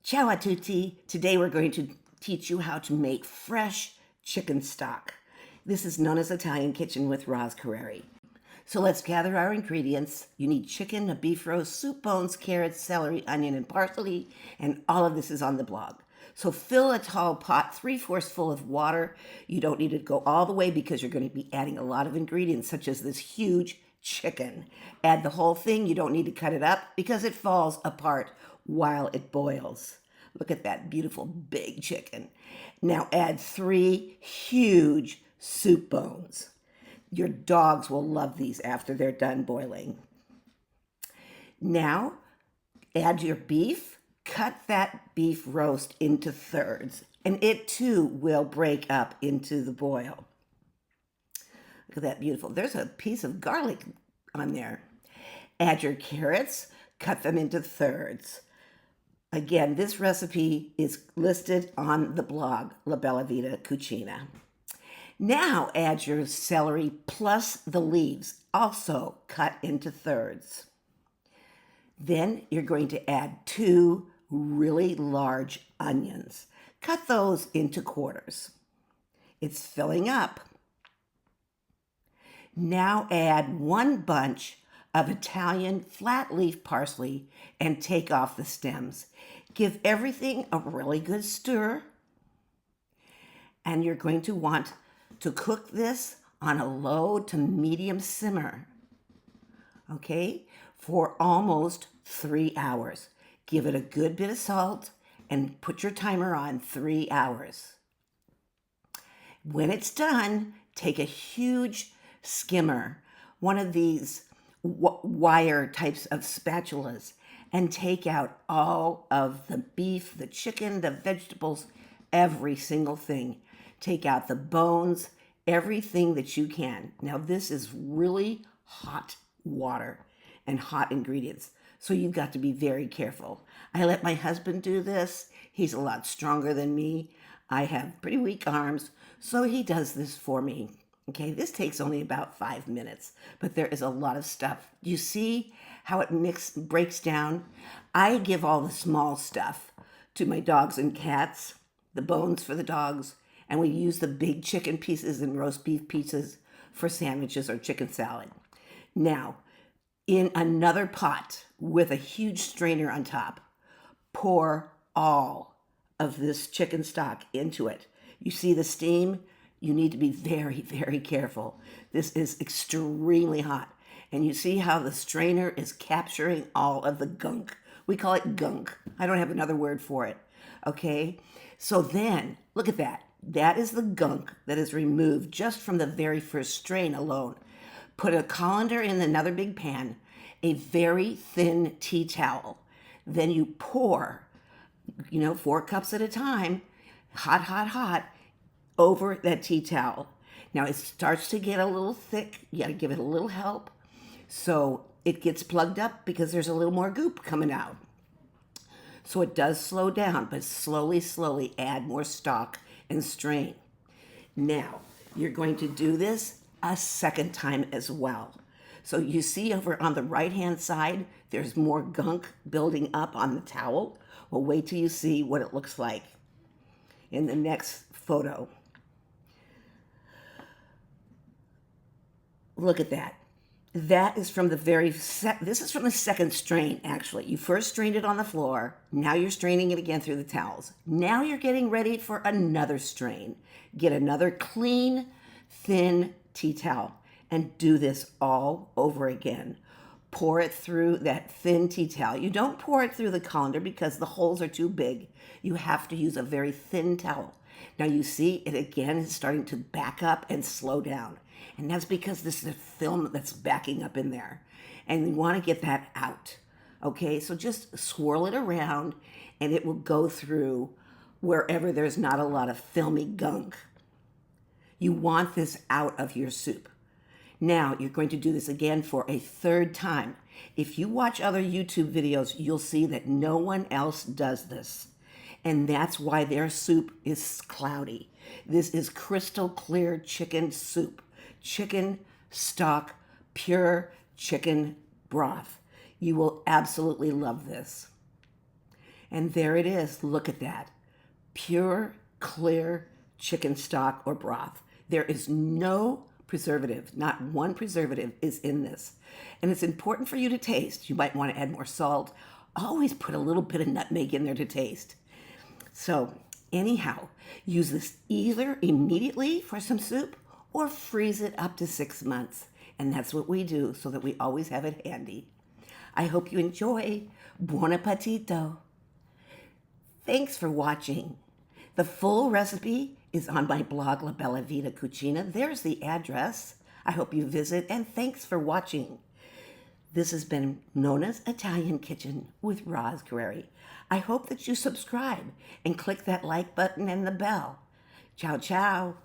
Ciao a tutti! Today we're going to teach you how to make fresh chicken stock. This is Nonna's Italian Kitchen with Roz Carreri. So let's gather our ingredients. You need chicken, a beef roast, soup bones, carrots, celery, onion, and parsley, and all of this is on the blog. So fill a tall pot 3/4 full of water. You don't need to go all the way because you're going to be adding a lot of ingredients such as this huge chicken. Add the whole thing. You don't need to cut it up because it falls apart while it boils. Look at that beautiful big chicken. Now add 3 huge soup bones. Your dogs will love these after they're done boiling. Now add your beef. Cut that beef roast into thirds, and it too will break up into the boil. Look at that beautiful. There's a piece of garlic on there. Add your carrots. Cut them into thirds. Again, this recipe is listed on the blog, La Bella Vita Cucina. Now add your celery plus the leaves, also cut into thirds. Then you're going to add 2 really large onions. Cut those into quarters. It's filling up. Now add 1 bunch of Italian flat leaf parsley and take off the stems. Give everything a really good stir. And you're going to want to cook this on a low to medium simmer, okay, for almost 3 hours. Give it a good bit of salt and put your timer on 3 hours. When it's done, take a huge skimmer, one of these wire types of spatulas, and take out all of the beef, the chicken, the vegetables, every single thing. Take out the bones, everything that you can. Now this is really hot water and hot ingredients, so you've got to be very careful. I let my husband do this. He's a lot stronger than me. I have pretty weak arms, so he does this for me. Okay, this takes only about 5 minutes, but there is a lot of stuff. You see how it breaks down? I give all the small stuff to my dogs and cats, the bones for the dogs, and we use the big chicken pieces and roast beef pieces for sandwiches or chicken salad. Now, in another pot with a huge strainer on top, pour all of this chicken stock into it. You see the steam? You need to be very, very careful. This is extremely hot. And you see how the strainer is capturing all of the gunk. We call it gunk. I don't have another word for it. Okay? So then, look at that. That is the gunk that is removed just from the very first strain alone. Put a colander in another big pan, a very thin tea towel. Then you pour, 4 cups at a time, hot, hot, hot, over that tea towel. Now it starts to get a little thick. You got to give it a little help so it gets plugged up because there's a little more goop coming out. So it does slow down, but slowly, slowly add more stock and strain. Now you're going to do this a second time as well. So you see over on the right-hand side, there's more gunk building up on the towel. Well, wait till you see what it looks like in the next photo. Look at that. That is from the this is from the second strain, actually. You first strained it on the floor. Now you're straining it again through the towels. Now you're getting ready for another strain. Get another clean, thin tea towel and do this all over again. Pour it through that thin tea towel. You don't pour it through the colander because the holes are too big. You have to use a very thin towel. Now you see it again is starting to back up and slow down. And that's because this is a film that's backing up in there. And you want to get that out. Okay, so just swirl it around and it will go through wherever there's not a lot of filmy gunk. You want this out of your soup. Now you're going to do this again for a 3rd time. If you watch other YouTube videos, you'll see that no one else does this. And that's why their soup is cloudy. This is crystal clear chicken soup. Chicken stock, pure chicken broth. You will absolutely love this. And there it is. Look at that. Pure, clear chicken stock or broth. There is no preservative. Not one preservative is in this. And it's important for you to taste. You might want to add more salt. Always put a little bit of nutmeg in there to taste. So anyhow, use this either immediately for some soup or freeze it up to 6 months. And that's what we do so that we always have it handy. I hope you enjoy. Buon appetito. Thanks for watching. The full recipe is on my blog, La Bella Vita Cucina. There's the address. I hope you visit, and thanks for watching. This has been Nonna's Italian Kitchen with Roz Guerreri. I hope that you subscribe and click that like button and the bell. Ciao, ciao.